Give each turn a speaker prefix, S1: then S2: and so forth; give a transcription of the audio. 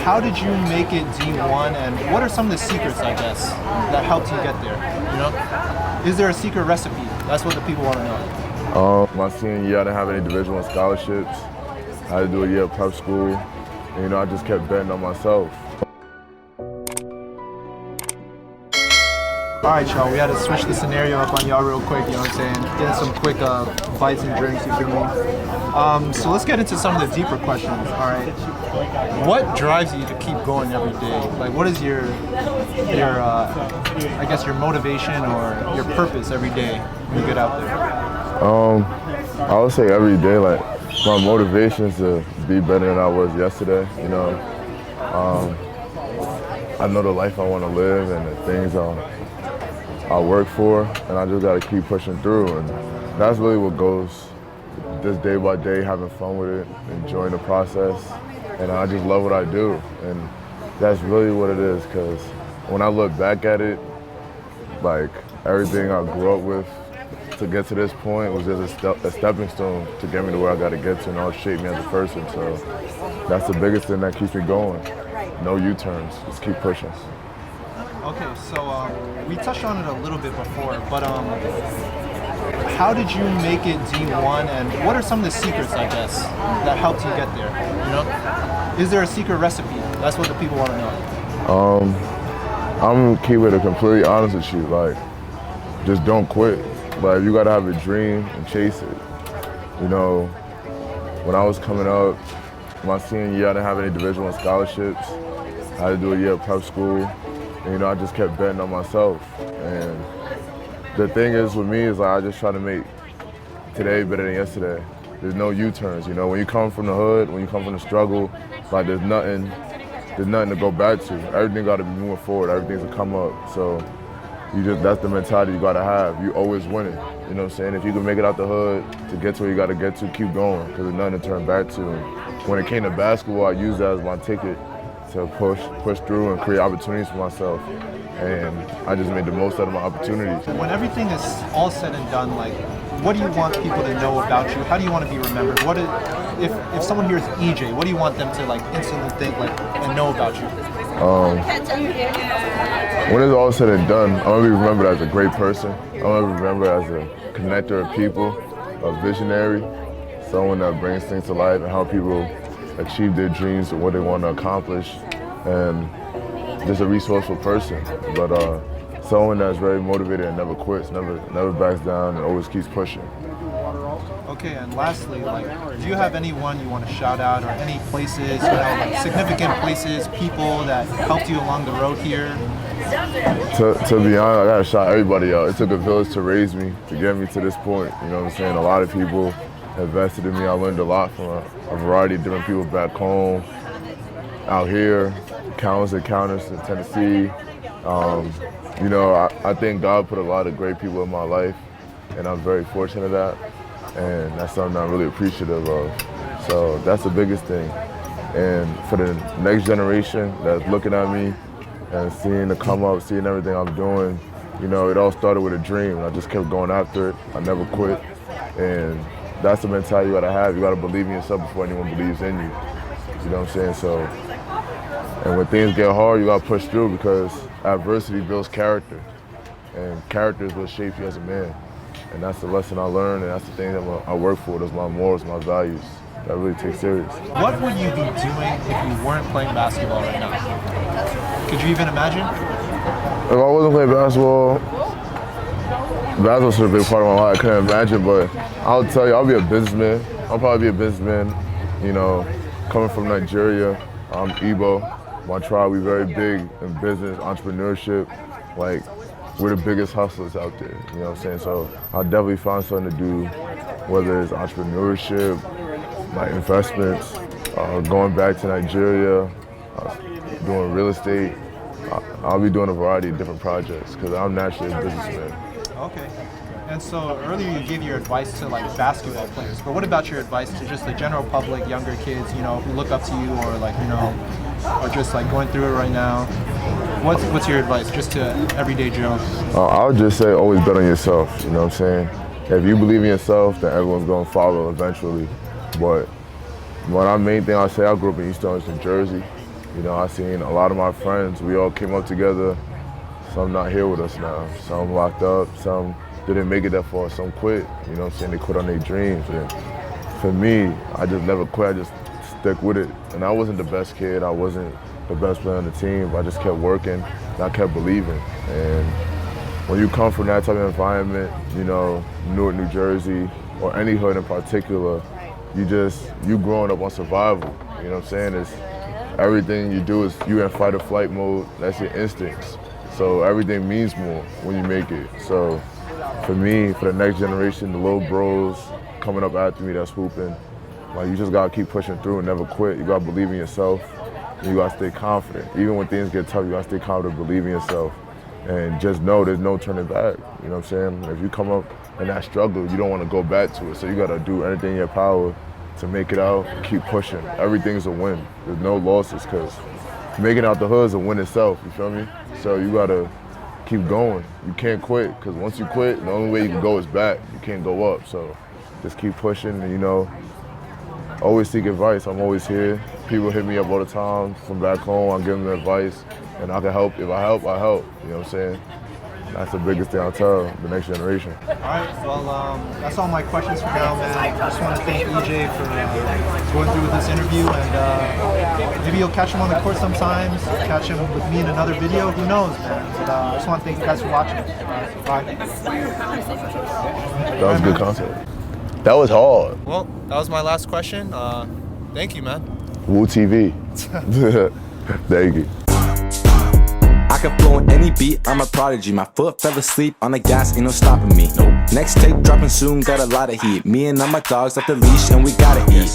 S1: how did you make it D1, and what are some of the secrets, I guess, that helped you get there? You know, is there a secret recipe? That's what the people want to know.
S2: My senior year, I didn't have any Division I scholarships. I had to do a year of prep school. And, I just kept betting on myself.
S1: All right, y'all, we had to switch the scenario up on y'all real quick, you know what I'm saying? Getting some quick bites and drinks, you feel me? So let's get into some of the deeper questions, all right? What drives you to keep going every day? Like, what is your I guess, your motivation or your purpose every day when you get out there?
S2: I would say every day, like, my motivation is to be better than I was yesterday, I know the life I want to live and the things I work for, and I just got to keep pushing through, and that's really what goes just day by day, having fun with it, enjoying the process, and I just love what I do, and that's really what it is, because when I look back at it, like everything I grew up with to get to this point was just a stepping stone to get me to where I got to get to and all shape me as a person, so that's the biggest thing that keeps me going. No U-turns, just keep pushing.
S1: Okay, so we touched on it a little bit before, but how did you make it D1, and what are some of the secrets, I guess, that helped you get there? You know, is there a secret recipe? That's what the people want to know.
S2: I'm gonna keep it completely honest with you. Like, just don't quit. Like, you gotta have a dream and chase it. When I was coming up, my senior year, I didn't have any Division I scholarships. I had to do a year of prep school. And, I just kept betting on myself. And the thing is with me is like, I just try to make today better than yesterday. There's no U-turns, when you come from the hood, when you come from the struggle, like there's nothing to go back to. Everything gotta be moving forward, everything's to come up. So that's the mentality you gotta have. You always winning, you know what I'm saying? If you can make it out the hood to get to where you gotta get to, keep going, because there's nothing to turn back to. And when it came to basketball, I used that as my ticket to push through and create opportunities for myself. And I just made the most out of my opportunities.
S1: When everything is all said and done, like, what do you want people to know about you? How do you want to be remembered? If someone hears EJ, what do you want them to like instantly think and know about you?
S2: When it's all said and done, I'm gonna be remembered as a great person. I'm gonna be remembered as a connector of people, a visionary, someone that brings things to life and help people achieve their dreams and what they want to accomplish, and just a resourceful person, but someone that's very motivated and never quits, never backs down, and always keeps pushing.
S1: Okay, and lastly, do you have anyone you want to shout out, or any places, significant places, people that helped you along the road here?
S2: To be honest, I gotta shout everybody out. It took a village to raise me, to get me to this point. You know what I'm saying? A lot of people invested in me. I learned a lot from a variety of different people back home, out here, countless encounters in Tennessee. I think God put a lot of great people in my life, and I'm very fortunate of that, and that's something I'm really appreciative of. So that's the biggest thing. And for the next generation that's looking at me and seeing the come up, seeing everything I'm doing, it all started with a dream, and I just kept going after it. I never quit, and that's the mentality you gotta have. You gotta believe in yourself before anyone believes in you. You know what I'm saying? So, and when things get hard, you gotta push through, because adversity builds character, and character is what shapes you as a man. And that's the lesson I learned, and that's the thing that I work for. Those are my morals, my values that I really take serious.
S1: What would you be doing if you weren't playing basketball right now? Could you even imagine?
S2: If I wasn't playing basketball was a big part of my life. I couldn't imagine, but I'll tell you, I'll be a businessman. I'll probably be a businessman, coming from Nigeria. I'm Igbo. My tribe, we're very big in business, entrepreneurship. Like, we're the biggest hustlers out there, you know what I'm saying? So I'll definitely find something to do, whether it's entrepreneurship, like investments, going back to Nigeria, doing real estate. I'll be doing a variety of different projects, because I'm naturally a businessman.
S1: Okay. And so earlier you gave your advice to basketball players, but what about your advice to just the general public, younger kids, who look up to you, or or just going through it right now? What's your advice just to everyday Joe?
S2: I would just say always bet on yourself, you know what I'm saying? If you believe in yourself, then everyone's going to follow eventually. But main thing I say, I grew up in East Orange, New Jersey. You know, I seen a lot of my friends, we all came up together. Some not here with us now. Some locked up, some didn't make it that far, some quit. You know what I'm saying? They quit on their dreams. And for me, I just never quit, I just stuck with it. And I wasn't the best kid, I wasn't the best player on the team, but I just kept working and I kept believing. And when you come from that type of environment, you know, Newark, New Jersey, or any hood in particular, you growing up on survival. You know what I'm saying? It's everything you do is you in fight or flight mode, that's your instincts. So everything means more when you make it. So for me, for the next generation, the little bros coming up after me that's hooping, like you just gotta keep pushing through and never quit. You gotta believe in yourself, and you gotta stay confident. Even when things get tough, you gotta stay confident, believe in yourself, and just know there's no turning back. You know what I'm saying? If you come up in that struggle, you don't wanna go back to it. So you gotta do anything in your power to make it out, keep pushing. Everything's a win. There's no losses, because making out the hood is a win itself, you feel me? So you gotta keep going. You can't quit, because once you quit, the only way you can go is back. You can't go up, so just keep pushing, and you know, always seek advice. I'm always here. People hit me up all the time from back home. I give them advice, and I can help. If I help, I help. You know what I'm saying? That's the biggest thing I'll tell the next generation.
S1: All right, well, that's all my questions for now, man. I just want to thank EJ for going through with this interview, and maybe you'll catch him on the court sometimes, catch him with me in another video, who knows, man. But I just want to thank you guys for watching. All right.
S2: That was a good concept. That was hard.
S1: Well, that was my last question. Thank you, man.
S2: Woo TV. Thank you.
S3: I can flow on any beat, I'm a prodigy. My foot fell asleep on the gas, ain't no stopping me. Nope. Next tape dropping soon, got a lot of heat. Me and all my dogs off the leash and we gotta eat.